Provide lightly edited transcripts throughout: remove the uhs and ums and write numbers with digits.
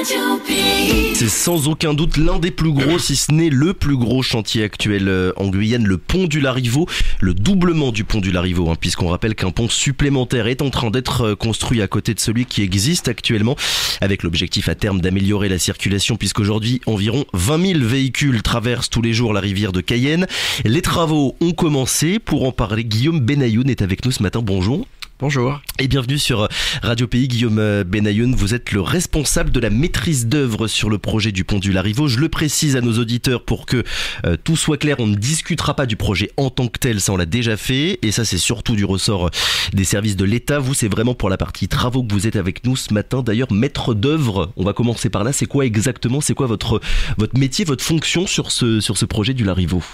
C'est sans aucun doute l'un des plus gros, si ce n'est le plus gros chantier actuel en Guyane, le pont du Larivot, le doublement du pont du Larivot, puisqu'on rappelle qu'un pont supplémentaire est en train d'être construit à côté de celui qui existe actuellement, avec l'objectif à terme d'améliorer la circulation, puisqu'aujourd'hui environ 20 000 véhicules traversent tous les jours la rivière de Cayenne. Les travaux ont commencé. Pour en parler, Guillaume Benayoun est avec nous ce matin. Bonjour. Bonjour. Et bienvenue sur Radio Pays. Guillaume Benayoun, vous êtes le responsable de la maîtrise d'œuvre sur le projet du pont du Larivot. Je le précise à nos auditeurs pour que tout soit clair, on ne discutera pas du projet en tant que tel, ça on l'a déjà fait, et ça c'est surtout du ressort des services de l'État. Vous, c'est vraiment pour la partie travaux que vous êtes avec nous ce matin. D'ailleurs, maître d'œuvre, on va commencer par là, c'est quoi exactement, c'est quoi votre métier, votre fonction sur ce projet du Larivot ?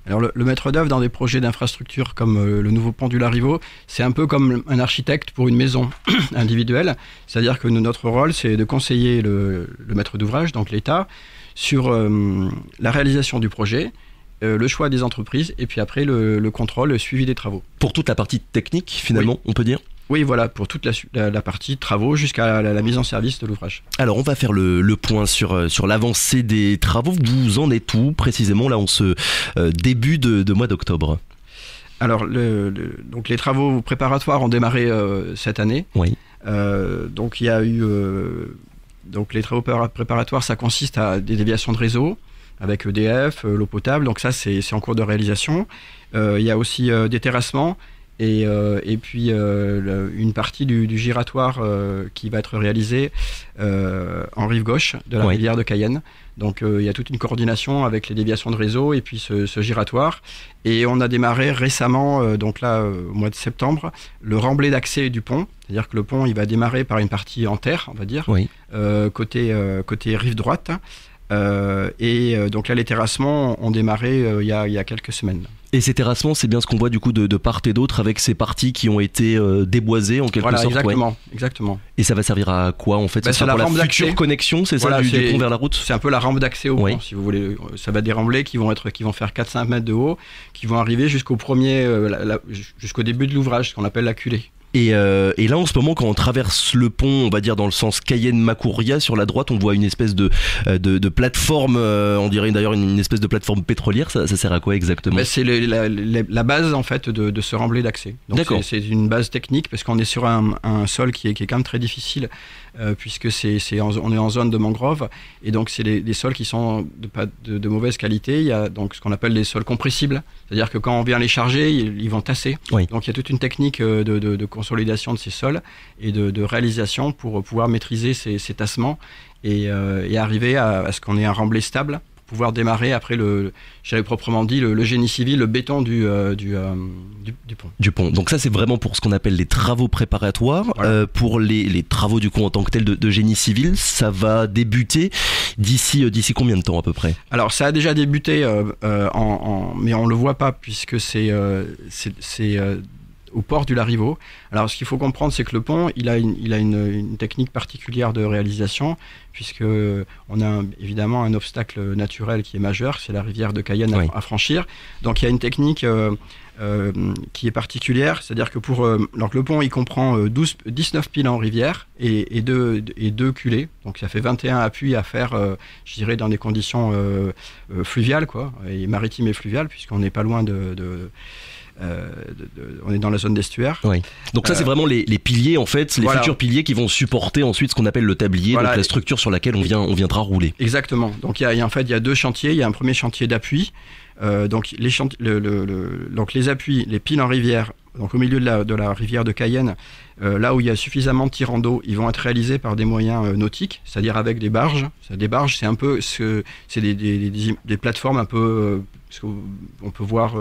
Alors le maître d'œuvre dans des projets d'infrastructure comme le nouveau pont du Larivot, c'est un peu comme un architecte pour une maison individuelle. C'est-à-dire que notre rôle, c'est de conseiller le maître d'ouvrage, donc l'État, sur la réalisation du projet, le choix des entreprises et puis après le contrôle, le suivi des travaux. Pour toute la partie technique, finalement, oui. On peut dire ? Oui, voilà, pour toute la partie travaux jusqu'à la mise en service de l'ouvrage. Alors, on va faire le point sur l'avancée des travaux. Vous en êtes où précisément là en ce début de mois d'octobre ? Alors, donc les travaux préparatoires ont démarré cette année. Oui. Donc, il y a eu... donc, les travaux préparatoires, ça consiste à des déviations de réseau avec EDF, l'eau potable. Donc, ça, c'est en cours de réalisation. Il y a aussi des terrassements. Et puis une partie du giratoire qui va être réalisée en rive gauche de la rivière de Cayenne. Donc il y a toute une coordination avec les déviations de réseau et puis ce giratoire. Et on a démarré récemment, donc là au mois de septembre, le remblai d'accès du pont. C'est-à-dire que le pont il va démarrer par une partie en terre, on va dire, côté rive droite. Donc là les terrassements ont démarré il y a quelques semaines. Et ces terrassements, c'est bien ce qu'on voit du coup de part et d'autre avec ces parties qui ont été déboisées en quelque sorte. Exactement. Et ça va servir à quoi en fait ? C'est pour la future connexion, c'est ça, du pont vers la route ? C'est un peu la rampe d'accès au pont, si vous voulez. Ça va être des remblais qui vont faire 4-5 mètres de haut, qui vont arriver jusqu'au début de l'ouvrage, ce qu'on appelle la culée. Et là en ce moment quand on traverse le pont, on va dire dans le sens Cayenne-Macouria, sur la droite on voit une espèce de plateforme, on dirait d'ailleurs une espèce de plateforme pétrolière. Ça sert à quoi exactement ? C'est la base en fait de ce remblai d'accès. Donc c'est une base technique parce qu'on est sur un sol qui est quand même très difficile puisque on est en zone de mangrove et donc c'est des sols qui sont de mauvaise qualité. Il y a donc ce qu'on appelle des sols compressibles, c'est-à-dire que quand on vient les charger, ils vont tasser. Oui. Donc il y a toute une technique de consolidation de ces sols et de réalisation pour pouvoir maîtriser ces tassements et arriver à ce qu'on ait un remblai stable pour pouvoir démarrer après j'avais proprement dit le génie civil, le béton du pont. Du pont. Donc ça c'est vraiment pour ce qu'on appelle les travaux préparatoires. Voilà. Pour les travaux du coup en tant que tel de génie civil, ça va débuter d'ici combien de temps à peu près ? Alors ça a déjà débuté mais on le voit pas puisque c'est au port du Larivot. Alors, ce qu'il faut comprendre, c'est que le pont, il a une technique particulière de réalisation, puisque on a évidemment un obstacle naturel qui est majeur, c'est la rivière de Cayenne à franchir. Donc, il y a une technique qui est particulière, c'est-à-dire que donc le pont, il comprend 19 piles en rivière et deux culées. Donc, ça fait 21 appuis à faire, je dirais, dans des conditions fluviales, quoi, et maritimes et fluviales, puisqu'on n'est pas loin on est dans la zone d'estuaire. Oui. Donc ça c'est vraiment les piliers en fait, les futurs piliers qui vont supporter ensuite ce qu'on appelle le tablier, donc la structure sur laquelle on viendra rouler. Exactement. Donc il y a deux chantiers. Il y a un premier chantier d'appui. Donc les appuis, les piles en rivière, donc au milieu de la rivière de Cayenne, là où il y a suffisamment de tirants d'eau, ils vont être réalisés par des moyens nautiques, c'est-à-dire avec des barges. Des barges, c'est un peu, c'est des plateformes un peu, ce qu'on peut voir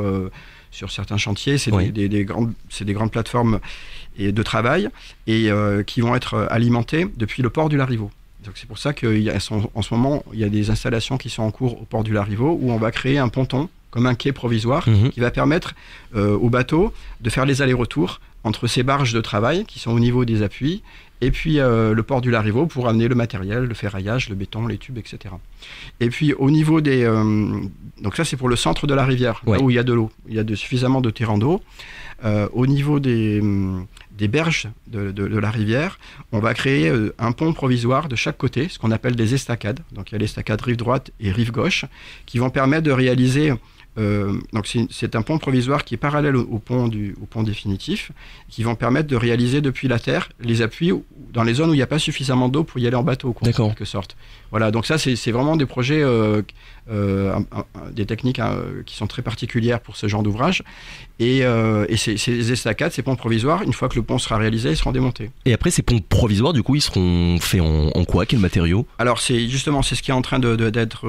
sur certains chantiers, c'est des grandes plateformes de travail et qui vont être alimentées depuis le port du Larivot. Donc c'est pour ça qu'en ce moment, il y a des installations qui sont en cours au port du Larivot où on va créer un ponton comme un quai provisoire qui va permettre aux bateaux de faire les allers-retours entre ces barges de travail qui sont au niveau des appuis et puis le port du Larivot pour amener le matériel, le ferraillage, le béton, les tubes, etc. Et puis au niveau des... donc ça c'est pour le centre de la rivière, là où il y a de l'eau, il y a suffisamment de terrain d'eau. au niveau des berges de la rivière, on va créer un pont provisoire de chaque côté, ce qu'on appelle des estacades. Donc il y a l'estacade rive droite et rive gauche, qui vont permettre de réaliser... donc c'est un pont provisoire qui est parallèle au pont définitif, qui vont permettre de réaliser depuis la terre les appuis dans les zones où il n'y a pas suffisamment d'eau pour y aller en bateau, en quelque sorte. Voilà, donc ça c'est vraiment des projets, des techniques qui sont très particulières pour ce genre d'ouvrage. Et ces estacades, ces ponts provisoires, une fois que le pont sera réalisé, ils seront démontés. Et après ces ponts provisoires, du coup, ils seront faits en quoi? Quel matériau? Alors c'est ce qui est en train d'être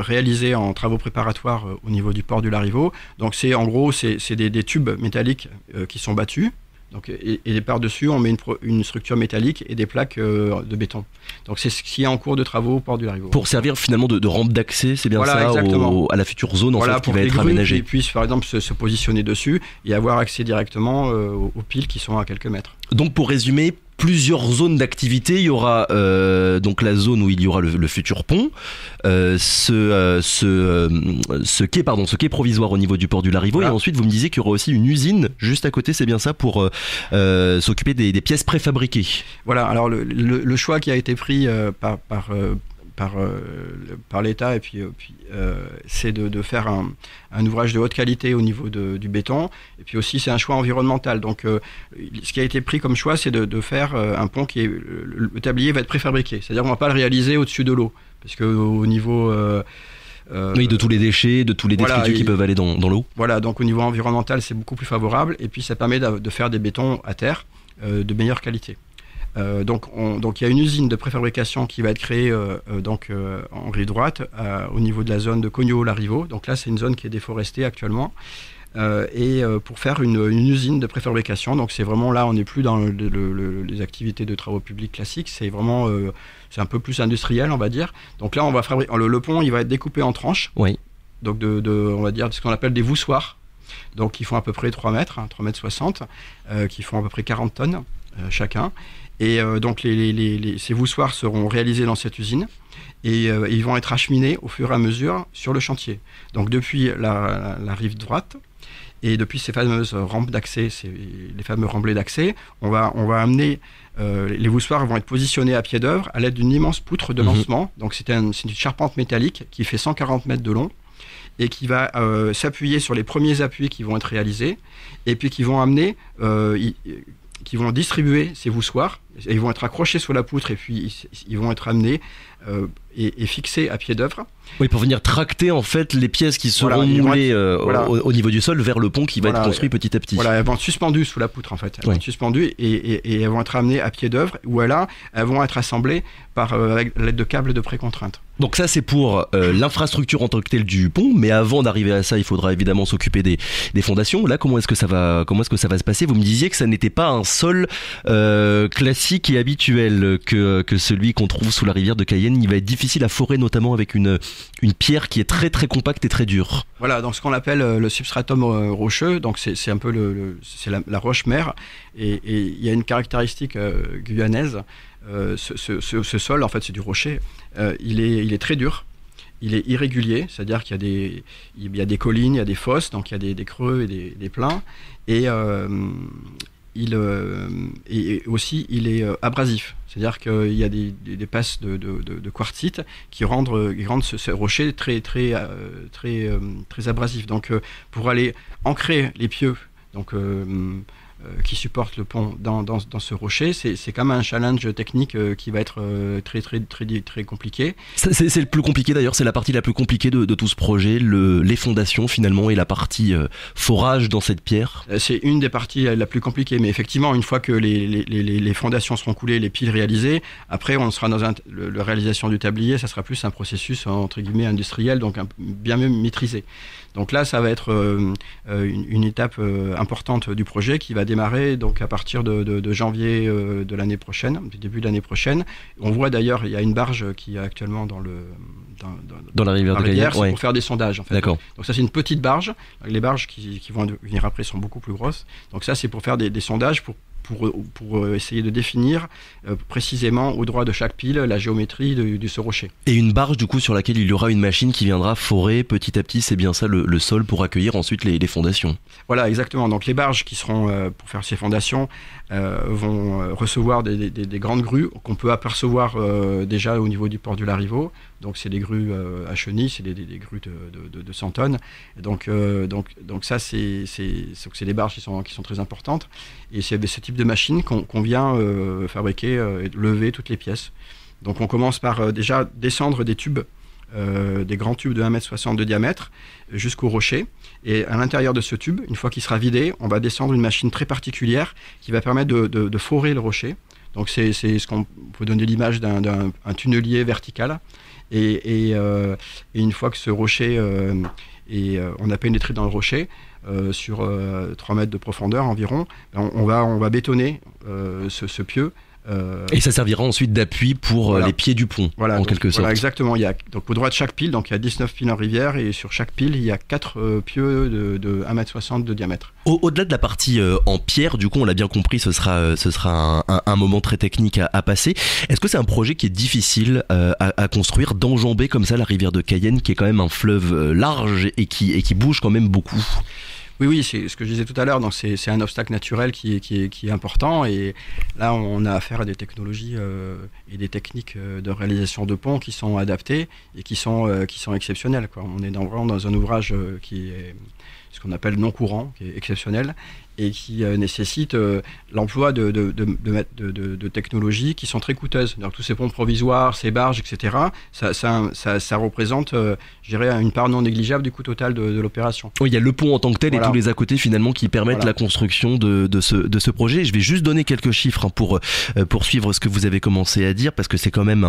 réalisé en travaux préparatoires au niveau du port du Larivot. Donc en gros c'est des tubes métalliques qui sont battus. Donc, et par-dessus, on met une structure métallique et des plaques de béton. Donc c'est ce qui est en cours de travaux au port du Larivot. Pour servir finalement de rampe d'accès, c'est bien ça, à la future zone qui va être aménagée. Pour qu'ils puissent par exemple se positionner dessus et avoir accès directement aux piles qui sont à quelques mètres. Donc pour résumer, plusieurs zones d'activité. Il y aura donc la zone où il y aura le futur pont, ce quai provisoire au niveau du port du Larivot, et ensuite vous me disiez qu'il y aura aussi une usine juste à côté, c'est bien ça, pour s'occuper des pièces préfabriquées. Voilà, alors le choix qui a été pris par l'État, et puis c'est de faire un ouvrage de haute qualité au niveau du béton, et puis aussi c'est un choix environnemental. Donc ce qui a été pris comme choix, c'est de faire un pont qui est... Le tablier va être préfabriqué, c'est-à-dire qu'on ne va pas le réaliser au-dessus de l'eau, parce qu'au niveau... oui, de tous les déchets, de tous les détritus qui peuvent aller dans l'eau. Voilà, donc au niveau environnemental, c'est beaucoup plus favorable, et puis ça permet de faire des bétons à terre de meilleure qualité. Donc il y a une usine de préfabrication qui va être créée en rive droite au niveau de la zone de Cogno-Larivot. Donc là c'est une zone qui est déforestée actuellement, pour faire une usine de préfabrication. Donc c'est vraiment là, on n'est plus dans les activités de travaux publics classiques, c'est vraiment c'est un peu plus industriel, on va dire. Donc là on va fabriquer le pont, il va être découpé en tranches. Oui. Donc on va dire ce qu'on appelle des voussoirs. Donc qui font à peu près 3 mètres, 3 mètres 60, qui font à peu près 40 tonnes chacun. Et donc ces voussoirs seront réalisés dans cette usine et ils vont être acheminés au fur et à mesure sur le chantier. Donc depuis la rive droite et depuis ces fameuses rampes d'accès, les fameux remblais d'accès, on va amener les voussoirs vont être positionnés à pied d'œuvre à l'aide d'une immense poutre de lancement. Donc c'est une charpente métallique qui fait 140 mètres de long et qui va s'appuyer sur les premiers appuis qui vont être réalisés et puis qui vont amener qui vont distribuer ces voussoirs. Ils vont être accrochés sur la poutre et puis ils vont être amenés et fixés à pied d'œuvre. Oui, pour venir tracter en fait les pièces qui seront moulées au niveau du sol vers le pont qui va être construit petit à petit. Voilà, elles vont être suspendues sous la poutre en fait. Elles vont être suspendues et elles vont être amenées à pied d'œuvre ou là elles vont être assemblées avec l'aide de câbles de précontrainte. Donc ça c'est pour l'infrastructure en tant que telle du pont, mais avant d'arriver à ça, il faudra évidemment s'occuper des fondations. Là, comment est-ce que ça va se passer? Vous me disiez que ça n'était pas un sol classique et habituel que celui qu'on trouve sous la rivière de Cayenne. Il va être difficile à forer, notamment avec une pierre qui est très très compacte et très dure. Voilà, donc ce qu'on appelle le substratum rocheux, donc c'est un peu c'est la roche mère, et il y a une caractéristique guyanaise. Ce sol, en fait, c'est du rocher. Il est très dur. Il est irrégulier, c'est-à-dire qu'il y a des collines, il y a des fosses, donc il y a des creux et des pleins. Et aussi, il est abrasif. C'est-à-dire qu'il y a des passes de quartzite qui rendent ce rocher très, très, très, très abrasif. Donc, pour aller ancrer les pieux, donc qui supportent le pont dans ce rocher, c'est quand même un challenge technique qui va être très, très, très, très compliqué. C'est le plus compliqué d'ailleurs, c'est la partie la plus compliquée de tout ce projet, les fondations finalement et la partie forage dans cette pierre. C'est une des parties la plus compliquée, mais effectivement, une fois que les fondations seront coulées, les piles réalisées, après on sera dans la réalisation du tablier, ça sera plus un processus entre guillemets industriel, donc bien mieux maîtrisé. Donc là, ça va être une étape importante du projet qui va démarrer donc à partir de janvier de l'année prochaine, du début de l'année prochaine. On voit d'ailleurs, il y a une barge qui est actuellement dans la rivière de Cayenne, c'est pour faire des sondages en fait. D'accord. Donc ça c'est une petite barge. Les barges qui vont venir après sont beaucoup plus grosses. Donc ça c'est pour faire des sondages pour pour essayer de définir précisément au droit de chaque pile la géométrie de ce rocher. Et une barge du coup sur laquelle il y aura une machine qui viendra forer petit à petit, c'est bien ça le sol pour accueillir ensuite les fondations. Voilà, exactement. Donc les barges qui seront pour faire ces fondations vont recevoir des grandes grues qu'on peut apercevoir déjà au niveau du port du Larivot. Donc c'est des grues à chenilles, c'est des grues de 100 tonnes. Et donc ça c'est des barges qui sont très importantes. Et c'est ce type de machine qu'on vient fabriquer et lever toutes les pièces. Donc on commence par déjà descendre des tubes, des grands tubes de 1,60 m de diamètre jusqu'au rocher. Et à l'intérieur de ce tube, une fois qu'il sera vidé, on va descendre une machine très particulière qui va permettre de forer le rocher. Donc c'est ce qu'on peut donner l'image d'un tunnelier vertical. Et une fois que ce rocher on a pénétré dans le rocher, sur 3 mètres de profondeur environ, on va bétonner ce pieu. Et ça servira ensuite d'appui pour les pieds du pont, en quelque sorte. Voilà, exactement. Donc au droit de chaque pile, donc il y a 19 piles en rivière, et sur chaque pile, il y a 4 pieux de 1,60 m de diamètre. Au-delà de la partie en pierre, du coup, on l'a bien compris, ce sera un moment très technique à passer. Est-ce que c'est un projet qui est difficile à construire, d'enjamber comme ça la rivière de Cayenne, qui est quand même un fleuve large et qui bouge quand même beaucoup ? Oui, c'est ce que je disais tout à l'heure. Donc c'est un obstacle naturel qui est important, et là on a affaire à des technologies et des techniques de réalisation de ponts qui sont adaptées et qui sont exceptionnelles, quoi. On est vraiment dans un ouvrage qui est ce qu'on appelle non courant, qui est exceptionnel et qui nécessite l'emploi de technologies qui sont très coûteuses. Donc tous ces ponts provisoires, ces barges, etc., ça représente, je dirais, une part non négligeable du coût total de l'opération. Oui, il y a le pont en tant que tel, voilà, et tous les à côté finalement qui permettent, voilà, la construction de ce projet. Je vais juste donner quelques chiffres pour poursuivre ce que vous avez commencé à dire, parce que c'est quand même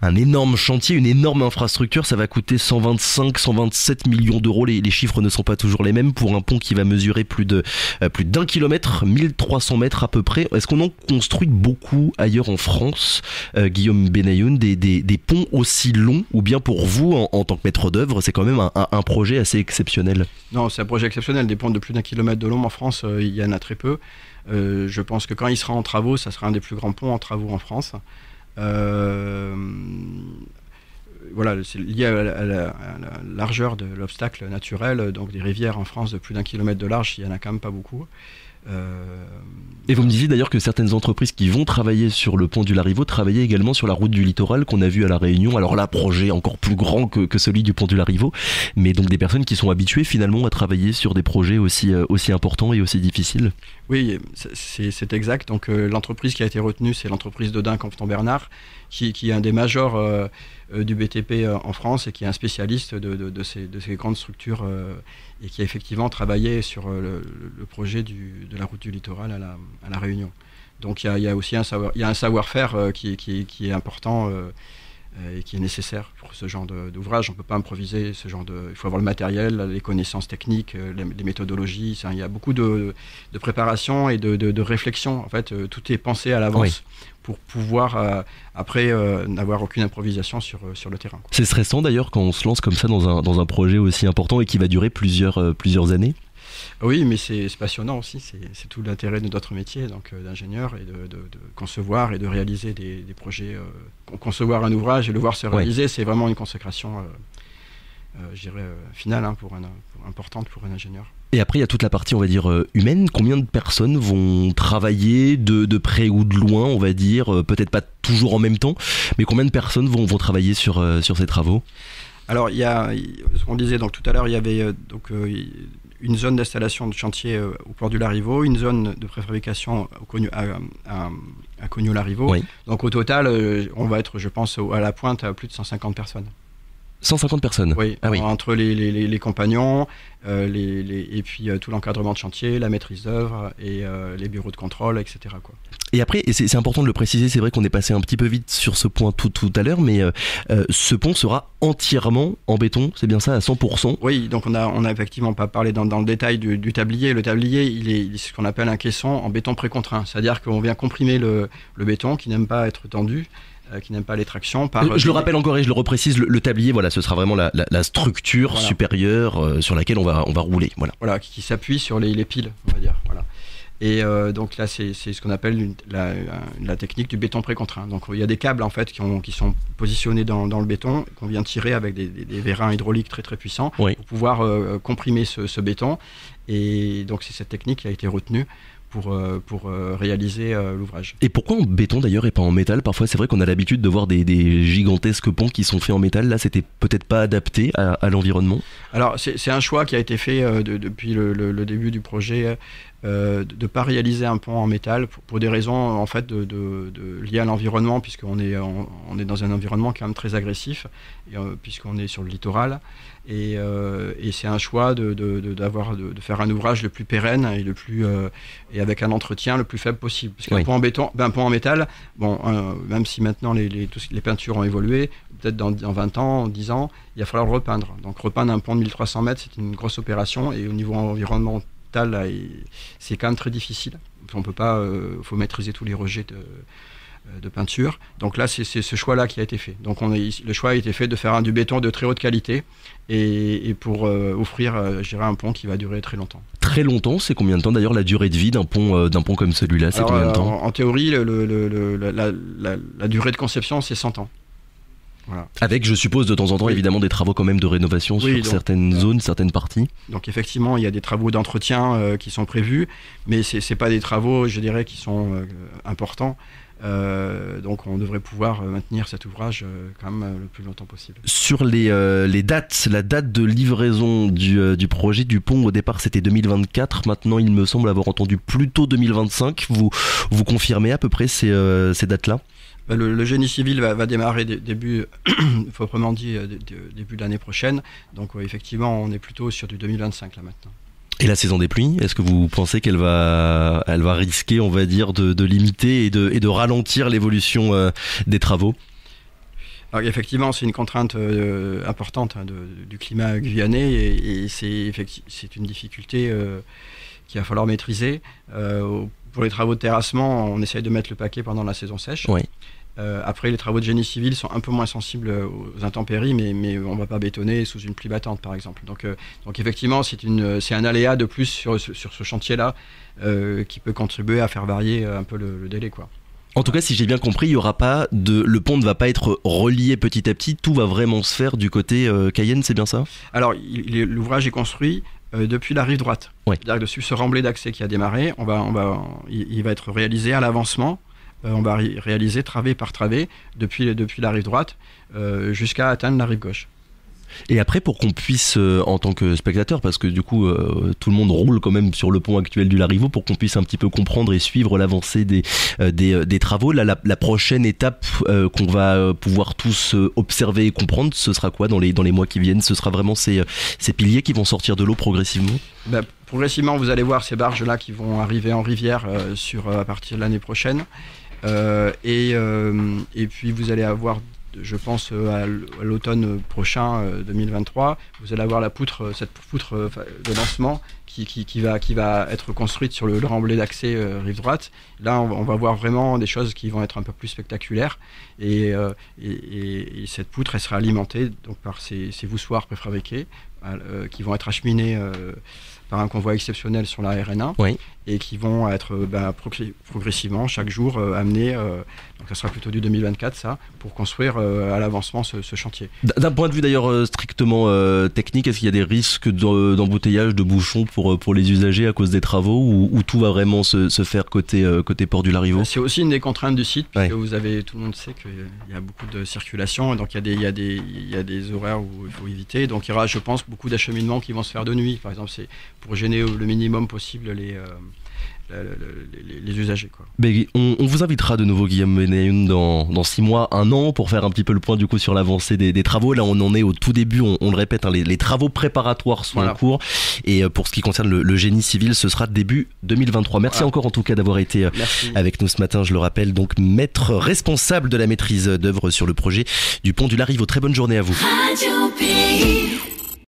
un énorme chantier, une énorme infrastructure. Ça va coûter 125-127 millions d'euros. Les chiffres ne sont pas toujours les mêmes pour un pont qui va mesurer plus d'1 kilomètre, 1300 mètres à peu près. Est-ce qu'on en construit beaucoup ailleurs en France, Guillaume Benayoun, des ponts aussi longs, ou bien pour vous, en tant que maître d'œuvre, c'est quand même un projet assez exceptionnel? Non, c'est un projet exceptionnel. Des ponts de plus d'1 kilomètre de long en France, il y en a très peu. Je pense que quand il sera en travaux, ça sera un des plus grands ponts en travaux en France. Voilà, c'est lié à la largeur de l'obstacle naturel. Donc des rivières en France de plus d'1 kilomètre de large, il n'y en a quand même pas beaucoup. Et vous me disiez d'ailleurs que certaines entreprises qui vont travailler sur le pont du Larivot travaillaient également sur la route du littoral qu'on a vu à La Réunion. Alors là, projet encore plus grand que celui du pont du Larivot, mais donc des personnes qui sont habituées finalement à travailler sur des projets aussi importants et aussi difficiles. Oui, c'est exact. Donc l'entreprise qui a été retenue, c'est l'entreprise d'Audin Compton-Bernard, qui est un des majors du BTP en France et qui est un spécialiste de ces grandes structures et qui a effectivement travaillé sur le projet de la route du littoral à la Réunion. Donc il y a aussi un savoir-faire qui est important et qui est nécessaire pour ce genre d'ouvrage. On ne peut pas improviser ce genre il faut avoir le matériel, les connaissances techniques, les méthodologies. Il y a beaucoup de préparation et de réflexion. En fait, tout est pensé à l'avance. Oui. Pour pouvoir après n'avoir aucune improvisation sur le terrain. C'est stressant d'ailleurs quand on se lance comme ça dans un projet aussi important et qui va durer plusieurs années. Oui, mais c'est passionnant aussi. C'est tout l'intérêt de notre métier, donc d'ingénieur, et de concevoir et de réaliser des projets. Concevoir un ouvrage et le voir se réaliser, oui, c'est vraiment une consécration, je dirais, finale, importante pour un ingénieur. Et après, il y a toute la partie, on va dire, humaine. Combien de personnes vont travailler de près ou de loin, on va dire, peut-être pas toujours en même temps, mais combien de personnes vont travailler sur ces travaux? Alors, il y a, ce qu'on disait donc, tout à l'heure, il y avait une zone d'installation de chantier au port du Larivot, une zone de préfabrication à Cognoux-Larivot. Oui. Donc au total, on va être, je pense, à la pointe à plus de 150 personnes. 150 personnes. Oui, ah oui. Entre les compagnons, et puis tout l'encadrement de chantier, la maîtrise d'œuvre et les bureaux de contrôle, etc., quoi. Et après, et c'est important de le préciser, c'est vrai qu'on est passé un petit peu vite sur ce point tout à l'heure, mais ce pont sera entièrement en béton, c'est bien ça, à 100%? Oui, donc on a effectivement pas parlé dans le détail du tablier. Le tablier, il est ce qu'on appelle un caisson en béton précontraint, c'est-à-dire qu'on vient comprimer le béton qui n'aime pas être tendu, qui n'aime pas les tractions. Je le rappelle encore et je le reprécise, le tablier, voilà, ce sera vraiment la structure, voilà, supérieure sur laquelle on va rouler. Voilà, qui s'appuie sur les piles, on va dire. Voilà. Et donc là, c'est ce qu'on appelle la technique du béton précontraint. Donc il y a des câbles en fait qui sont positionnés dans le béton, qu'on vient tirer avec des vérins hydrauliques très très puissants pour pouvoir comprimer ce béton. Et donc c'est cette technique qui a été retenue pour réaliser l'ouvrage. Et pourquoi en béton d'ailleurs et pas en métal? Parfois c'est vrai qu'on a l'habitude de voir des gigantesques ponts qui sont faits en métal. Là c'était peut-être pas adapté à l'environnement. Alors c'est un choix qui a été fait depuis le début du projet, de ne pas réaliser un pont en métal pour des raisons en fait liées à l'environnement, puisqu'on est dans un environnement quand même très agressif, puisqu'on est sur le littoral. Et c'est un choix de faire un ouvrage le plus pérenne et avec un entretien le plus faible possible. Parce qu'un pont en métal, même si maintenant les peintures ont évolué, peut-être dans 20 ans, 10 ans, il va falloir le repeindre. Donc repeindre un pont de 1300 mètres, c'est une grosse opération, et au niveau environnemental, c'est quand même très difficile. On peut pas, faut maîtriser tous les rejets de peinture. Donc là, c'est ce choix-là qui a été fait. Donc le choix a été fait de faire du béton de très haute qualité et pour offrir, je dirais, un pont qui va durer très longtemps. Très longtemps, c'est combien de temps d'ailleurs la durée de vie d'un pont comme celui-là? C'est combien de temps? En théorie, la durée de conception, c'est 100 ans. Voilà. Avec, je suppose, de temps en temps, évidemment, des travaux quand même de rénovation sur certaines zones, certaines parties. Donc effectivement, il y a des travaux d'entretien qui sont prévus, mais c'est pas des travaux, je dirais, qui sont importants. Donc on devrait pouvoir maintenir cet ouvrage quand même le plus longtemps possible. Sur les dates, la date de livraison du projet du pont, au départ c'était 2024, maintenant il me semble avoir entendu plutôt 2025. Vous confirmez à peu près ces dates-là? Le génie civil va démarrer début proprement dit début de l'année prochaine, donc effectivement on est plutôt sur du 2025 là maintenant. Et la saison des pluies, est-ce que vous pensez qu'elle va risquer, on va dire, de limiter et de ralentir l'évolution des travaux? Alors effectivement, c'est une contrainte importante du climat guyanais et c'est une difficulté qu'il va falloir maîtriser. Pour les travaux de terrassement, on essaye de mettre le paquet pendant la saison sèche. Oui. Après, les travaux de génie civil sont un peu moins sensibles aux intempéries, mais on ne va pas bétonner sous une pluie battante, par exemple. Donc effectivement, c'est un aléa de plus sur ce chantier-là qui peut contribuer à faire varier un peu le délai, quoi. En tout cas, si j'ai bien compris, le pont ne va pas être relié petit à petit, tout va vraiment se faire du côté Cayenne, c'est bien ça? Alors, l'ouvrage est construit depuis la rive droite. Ouais. C'est-à-dire que dessus ce remblai d'accès qui a démarré, il va être réalisé à l'avancement. On va réaliser travée par travée depuis la rive droite jusqu'à atteindre la rive gauche. Et après, pour qu'on puisse, en tant que spectateur, parce que du coup tout le monde roule quand même sur le pont actuel du Larivot, pour qu'on puisse un petit peu comprendre et suivre l'avancée des travaux, là, la prochaine étape qu'on va pouvoir tous observer et comprendre, ce sera quoi dans les mois qui viennent? Ce sera vraiment ces piliers qui vont sortir de l'eau progressivement? Progressivement, vous allez voir ces barges-là qui vont arriver en rivière à partir de l'année prochaine. Et puis vous allez avoir, je pense, à l'automne prochain 2023, vous allez avoir cette poutre de lancement qui va être construite sur le remblai d'accès rive droite. Là, on va voir vraiment des choses qui vont être un peu plus spectaculaires. Et cette poutre, elle sera alimentée donc par ces voussoirs préfabriqués qui vont être acheminés par un convoi exceptionnel sur la RN1, oui, et qui vont être progressivement, chaque jour, amenés, donc ça sera plutôt du 2024 ça, pour construire à l'avancement ce chantier. D'un point de vue d'ailleurs strictement technique, est-ce qu'il y a des risques d'embouteillage, de bouchons pour les usagers à cause des travaux, ou tout va vraiment se faire côté port du Larivot? C'est aussi une des contraintes du site, puisque tout le monde sait qu'il y a beaucoup de circulation, donc il y a des horaires où il faut éviter, donc il y aura, je pense, beaucoup d'acheminements qui vont se faire de nuit, par exemple, c'est pour gêner le minimum possible les usagers, quoi. On vous invitera de nouveau, Guillaume Benayoun, dans 6 mois, 1 an, pour faire un petit peu le point du coup sur l'avancée des travaux. Là on en est au tout début, on le répète, les travaux préparatoires sont en cours, et pour ce qui concerne le génie civil, ce sera début 2023. Merci encore en tout cas d'avoir été avec nous ce matin. Je le rappelle, donc maître responsable de la maîtrise d'œuvre sur le projet du pont du Larivot. Très bonne journée à vous. Radio Pays.